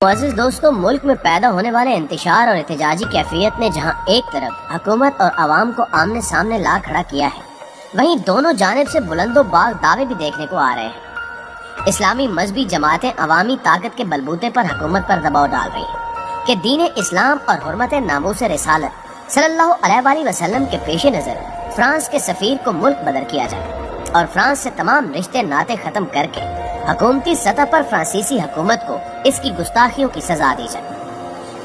معزز دوستوں، ملک میں پیدا ہونے والے انتشار اور احتجاجی کیفیت نے جہاں ایک طرف حکومت اور عوام کو آمنے سامنے لا کھڑا کیا ہے، وہیں دونوں جانب سے بلند و باغ دعوے بھی دیکھنے کو آ رہے ہیں۔ اسلامی مذہبی جماعتیں عوامی طاقت کے بلبوتے پر حکومت پر دباؤ ڈال رہی ہیں کہ دین اسلام اور حرمت ناموس رسالت صلی اللہ علیہ وآلہ وسلم کے پیش نظر فرانس کے سفیر کو ملک بدر کیا جائے اور فرانس سے تمام رشتے ناطے ختم کر کے حکومتی سطح پر فرانسیسی حکومت کو اس کی گستاخیوں کی سزا دی جائے،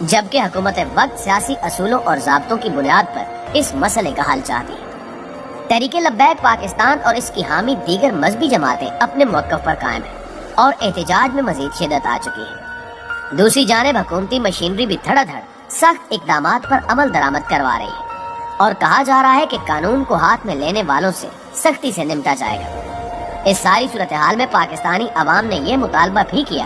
جبکہ حکومت وقت سیاسی اصولوں اور ضابطوں کی بنیاد پر اس مسئلے کا حل چاہتی ہے۔ تحریک لبیک پاکستان اور اس کی حامی دیگر مذہبی جماعتیں اپنے موقف پر قائم ہیں اور احتجاج میں مزید شدت آ چکی ہے۔ دوسری جانب حکومتی مشینری بھی دھڑا دھڑ سخت اقدامات پر عمل درآمد کروا رہی ہے اور کہا جا رہا ہے کہ قانون کو ہاتھ میں لینے والوں سے سختی سے نمٹا جائے گا۔ اس ساری صورتحال میں پاکستانی عوام نے یہ مطالبہ بھی کیا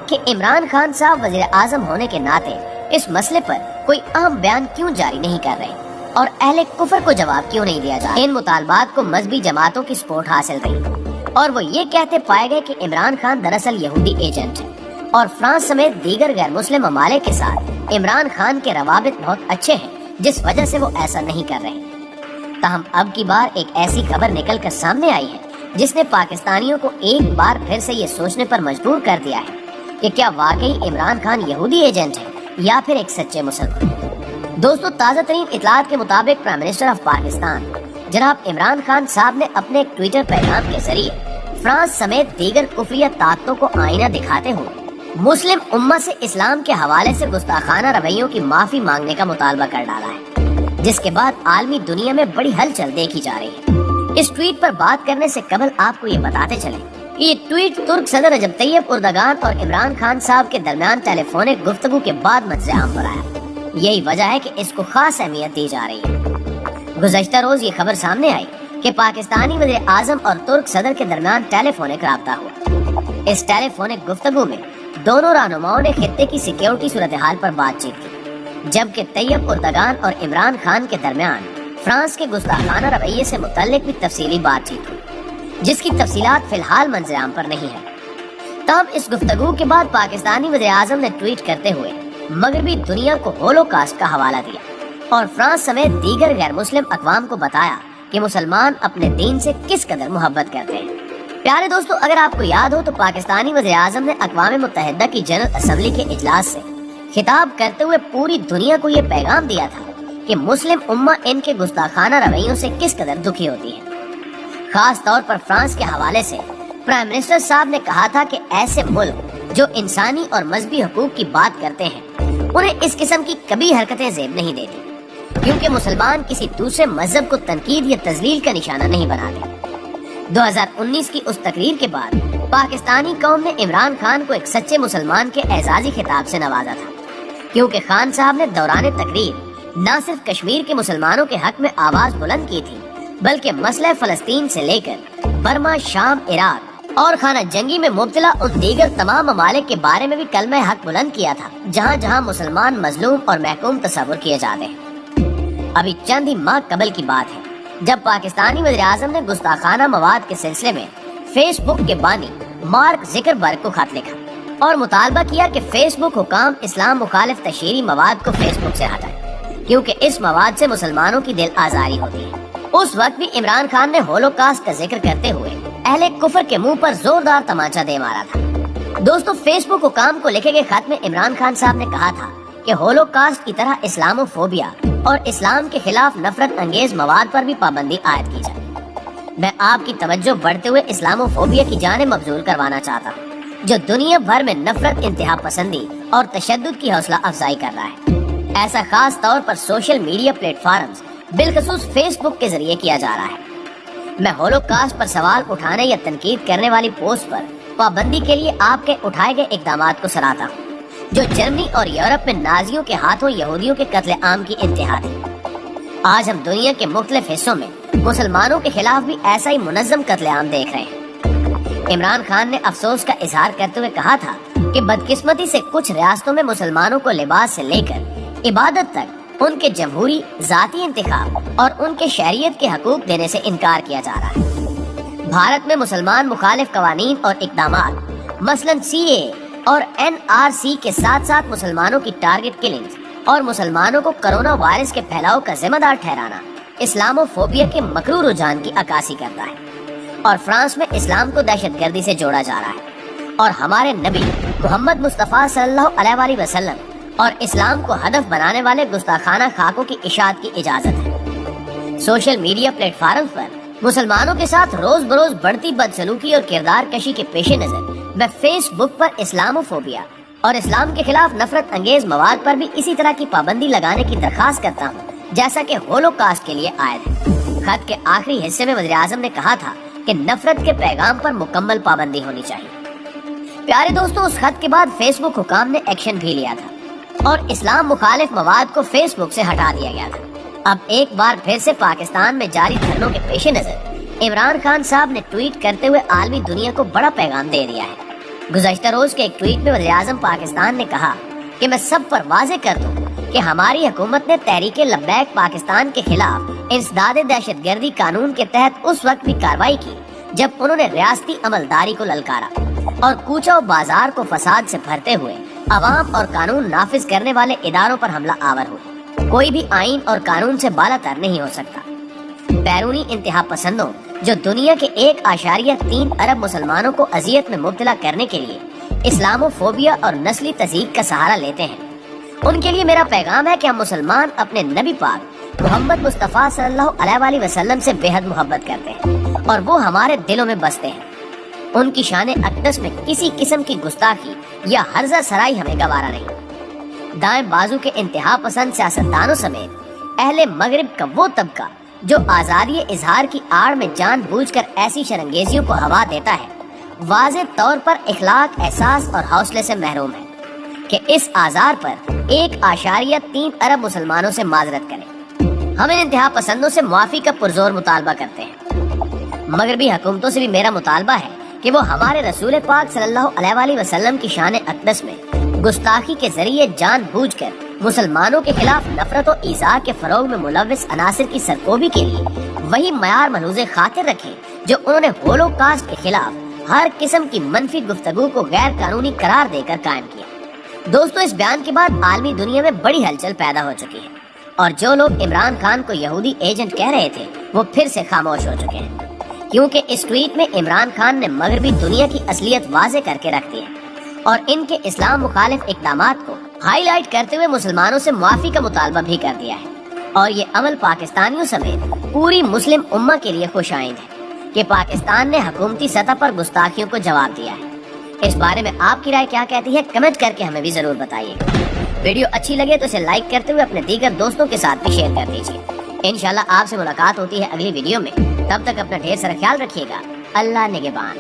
کہ عمران خان صاحب وزیر اعظم ہونے کے ناطے اس مسئلے پر کوئی اہم بیان کیوں جاری نہیں کر رہے اور اہل کفر کو جواب کیوں نہیں دیا جا رہا۔ ان مطالبات کو مذہبی جماعتوں کی سپورٹ حاصل رہی اور وہ یہ کہتے پائے گئے کہ عمران خان دراصل یہودی ایجنٹ ہے اور فرانس سمیت دیگر غیر مسلم ممالک کے ساتھ عمران خان کے روابط بہت اچھے ہیں، جس وجہ سے وہ ایسا نہیں کر رہے۔ تاہم اب کی بار ایک ایسی خبر نکل کر سامنے آئی ہے جس نے پاکستانیوں کو ایک بار پھر سے یہ سوچنے پر مجبور کر دیا ہے کہ کیا واقعی عمران خان یہودی ایجنٹ ہے یا پھر ایک سچے مسلمان۔ دوستو، تازہ ترین اطلاعات کے مطابق پرائم منسٹر آف پاکستان جناب عمران خان صاحب نے اپنے ایک ٹویٹر پیغام کے ذریعے فرانس سمیت دیگر کفریہ طاقتوں کو آئینہ دکھاتے ہوئے مسلم امت سے اسلام کے حوالے سے گستاخانہ رویوں کی معافی مانگنے کا مطالبہ کر ڈالا ہے، جس کے بعد عالمی دنیا میں بڑی ہلچل دیکھی جا رہی ہے۔ اس ٹویٹ پر بات کرنے سے قبل آپ کو یہ بتاتے چلیں کہ یہ ٹویٹ ترک صدر رجب طیب اردگان اور عمران خان صاحب کے درمیان ٹیلی فونک گفتگو کے بعد منظر عام پر آیا۔ یہی وجہ ہے کہ اس کو خاص اہمیت دی جا رہی ہے۔ گزشتہ روز یہ خبر سامنے آئی کہ پاکستانی وزیر اعظم اور ترک صدر کے درمیان ٹیلی فونک رابطہ ہوا۔ اس ٹیلی فونک گفتگو میں دونوں رہنماؤں نے خطے کی سیکیورٹی صورتحال پر بات چیت کی، جبکہ طیب اردگان اور عمران خان کے درمیان فرانس کے گستاخانہ رویے سے متعلق بھی تفصیلی بات چیت ہوئی، جس کی تفصیلات فی الحال منظر عام پر نہیں ہے۔ تب اس گفتگو کے بعد پاکستانی وزیر اعظم نے ٹویٹ کرتے ہوئے مغربی دنیا کو ہولوکاسٹ کا حوالہ دیا اور فرانس سمیت دیگر غیر مسلم اقوام کو بتایا کہ مسلمان اپنے دین سے کس قدر محبت کرتے ہیں۔ پیارے دوستو، اگر آپ کو یاد ہو تو پاکستانی وزیر اعظم نے اقوام متحدہ کی جنرل اسمبلی کے اجلاس سے خطاب کرتے ہوئے پوری دنیا کو یہ پیغام دیا تھا کہ مسلم امہ ان کے گستاخانہ رویوں سے کس قدر دکھی ہوتی ہے۔ خاص طور پر فرانس کے حوالے سے پرائم منسٹر صاحب نے کہا تھا کہ ایسے ملک جو انسانی اور مذہبی حقوق کی بات کرتے ہیں انہیں اس قسم کی کبھی حرکتیں زیب نہیں دیتی، کیونکہ مسلمان کسی دوسرے مذہب کو تنقید یا تذلیل کا نشانہ نہیں بناتے۔ 2019 کی اس تقریر کے بعد پاکستانی قوم نے عمران خان کو ایک سچے مسلمان کے اعزازی خطاب سے نوازا تھا، کیونکہ خان صاحب نے دوران تقریر نہ صرف کشمیر کے مسلمانوں کے حق میں آواز بلند کی تھی، بلکہ مسئلہ فلسطین سے لے کر برما، شام، عراق اور خانہ جنگی میں مبتلا ان دیگر تمام ممالک کے بارے میں بھی کلمہ حق بلند کیا تھا جہاں جہاں مسلمان مظلوم اور محکوم تصور کیے جاتے ہیں۔ ابھی چند ہی ماہ قبل کی بات ہے جب پاکستانی وزیر اعظم نے گستاخانہ مواد کے سلسلے میں فیس بک کے بانی مارک زکربرگ کو خط لکھا اور مطالبہ کیا کہ فیس بک حکام اسلام مخالف تشہیری مواد کو فیس بک سے ہٹائے، کیونکہ اس مواد سے مسلمانوں کی دل آزاری ہوتی ہے۔ اس وقت بھی عمران خان نے ہولوکاسٹ کا ذکر کرتے ہوئے اہل کفر کے منہ پر زوردار تمانچہ دے مارا تھا۔ دوستو، فیس بک حکام کو لکھے گئے خط میں عمران خان صاحب نے کہا تھا کہ ہولوکاسٹ کی طرح اسلامو فوبیا اور اسلام کے خلاف نفرت انگیز مواد پر بھی پابندی عائد کی جائے۔ میں آپ کی توجہ بڑھتے ہوئے اسلامو فوبیا کی جانب مبذول کروانا چاہتا ہوں، جو دنیا بھر میں نفرت، انتہا پسندی اور تشدد کی حوصلہ افزائی کر رہا ہے۔ ایسا خاص طور پر سوشل میڈیا پلیٹ فارمز بالخصوص فیس بک کے ذریعے کیا جا رہا ہے۔ میں ہولوکاسٹ پر سوال اٹھانے یا تنقید کرنے والی پوسٹ پر پابندی کے لیے آپ کے اٹھائے گئے اقدامات کو سراہتا ہوں، جو جرمنی اور یورپ میں نازیوں کے ہاتھوں یہودیوں کے قتل عام کی انتہا تھی۔ آج ہم دنیا کے مختلف حصوں میں مسلمانوں کے خلاف بھی ایسا ہی منظم قتل عام دیکھ رہے ہیں۔ عمران خان نے افسوس کا اظہار کرتے ہوئے کہا تھا کہ بدقسمتی سے کچھ ریاستوں میں مسلمانوں کو لباس سے لے کر عبادت تک ان کے جمہوری ذاتی انتخاب اور ان کے شہریت کے حقوق دینے سے انکار کیا جا رہا ہے۔ بھارت میں مسلمان مخالف قوانین اور اقدامات مثلاً CAA اور NRC کے ساتھ ساتھ مسلمانوں کی ٹارگٹ کلنگز اور مسلمانوں کو کرونا وائرس کے پھیلاؤ کا ذمہ دار ٹھہرانا اسلامو فوبیا کے مکرو رجحان کی عکاسی کرتا ہے، اور فرانس میں اسلام کو دہشت گردی سے جوڑا جا رہا ہے، اور ہمارے نبی محمد مصطفیٰ صلی اللہ علیہ وآلہ وسلم اور اسلام کو ہدف بنانے والے گستاخانہ خاکوں کی اشاعت کی اجازت ہے۔ سوشل میڈیا پلیٹ فارم پر مسلمانوں کے ساتھ روز بروز بڑھتی بدسلوکی اور کردار کشی کے پیش نظر میں فیس بک پر اسلامو فوبیا اور اسلام کے خلاف نفرت انگیز مواد پر بھی اسی طرح کی پابندی لگانے کی درخواست کرتا ہوں جیسا کہ ہولوکاسٹ کے لیے عائد ہے۔ خط کے آخری حصے میں وزیر اعظم نے کہا تھا کہ نفرت کے پیغام پر مکمل پابندی ہونی چاہیے۔ پیارے دوستوں، اس خط کے بعد فیس بک حکام نے ایکشن بھی لیا تھا اور اسلام مخالف مواد کو فیس بک سے ہٹا دیا گیا تھا۔ اب ایک بار پھر سے پاکستان میں جاری دھرنوں کے پیش نظر عمران خان صاحب نے ٹویٹ کرتے ہوئے عالمی دنیا کو بڑا پیغام دے دیا ہے۔ گزشتہ روز کے ایک ٹویٹ میں وزیر اعظم پاکستان نے کہا کہ میں سب پر واضح کر دوں کہ ہماری حکومت نے تحریک لبیک پاکستان کے خلاف انسداد دہشت گردی قانون کے تحت اس وقت بھی کارروائی کی جب انہوں نے ریاستی عملداری کو للکارا اور کوچہ و بازار کو فساد سے بھرتے ہوئے عوام اور قانون نافذ کرنے والے اداروں پر حملہ آور ہوئے۔ کوئی بھی آئین اور قانون سے بالا تر نہیں ہو سکتا۔ بیرونی انتہا پسندوں جو دنیا کے 1.3 ارب مسلمانوں کو اذیت میں مبتلا کرنے کے لیے اسلامو فوبیا اور نسلی تضییق کا سہارا لیتے ہیں، ان کے لیے میرا پیغام ہے کہ ہم مسلمان اپنے نبی پاک محمد مصطفیٰ صلی اللہ علیہ وآلہ وسلم سے بے حد محبت کرتے ہیں اور وہ ہمارے دلوں میں بستے ہیں۔ ان کی شان اقدس میں کسی قسم کی گستاخی یا ہرزہ سرائی ہمیں گوارا نہیں۔ دائیں بازو کے انتہا پسند سیاستدانوں سمیت اہل مغرب کا وہ طبقہ جو آزادی اظہار کی آڑ میں جان بوجھ کر ایسی شرنگیزیوں کو ہوا دیتا ہے، واضح طور پر اخلاق، احساس اور حوصلے سے محروم ہے کہ اس آزار پر 1.3 ارب مسلمانوں سے معذرت کریں۔ ہم ان انتہا پسندوں سے معافی کا پرزور مطالبہ کرتے ہیں۔ مغربی حکومتوں سے بھی میرا مطالبہ ہے کہ وہ ہمارے رسول پاک صلی اللہ علیہ وآلہ وسلم کی شان اقدس میں گستاخی کے ذریعے جان بوجھ کر مسلمانوں کے خلاف نفرت و ایذاء کے فروغ میں ملوث عناصر کی سرکوبی کے لیے وہی معیار ملحوظ خاطر رکھیں جو انہوں نے ہولوکاسٹ کے خلاف ہر قسم کی منفی گفتگو کو غیر قانونی قرار دے کر قائم کیا۔ دوستو، اس بیان کے بعد عالمی دنیا میں بڑی ہلچل پیدا ہو چکی ہے اور جو لوگ عمران خان کو یہودی ایجنٹ کہہ رہے تھے وہ پھر سے خاموش ہو چکے ہیں، کیونکہ اس ٹویٹ میں عمران خان نے مغربی دنیا کی اصلیت واضح کر کے رکھ دی ہے اور ان کے اسلام مخالف اقدامات کو ہائی لائٹ کرتے ہوئے مسلمانوں سے معافی کا مطالبہ بھی کر دیا ہے۔ اور یہ عمل پاکستانیوں سمیت پوری مسلم امہ کے لیے خوش آئند ہے کہ پاکستان نے حکومتی سطح پر گستاخیوں کو جواب دیا ہے۔ اس بارے میں آپ کی رائے کیا کہتی ہے؟ کمنٹ کر کے ہمیں بھی ضرور بتائیے گا۔ ویڈیو اچھی لگے تو اسے لائک کرتے ہوئے اپنے دیگر دوستوں کے ساتھ بھی شیئر کر دیجیے۔ انشاءاللہ آپ سے ملاقات ہوتی ہے اگلی ویڈیو میں، تب تک اپنا ڈھیر سارا خیال رکھیے گا۔ اللہ نگہبان۔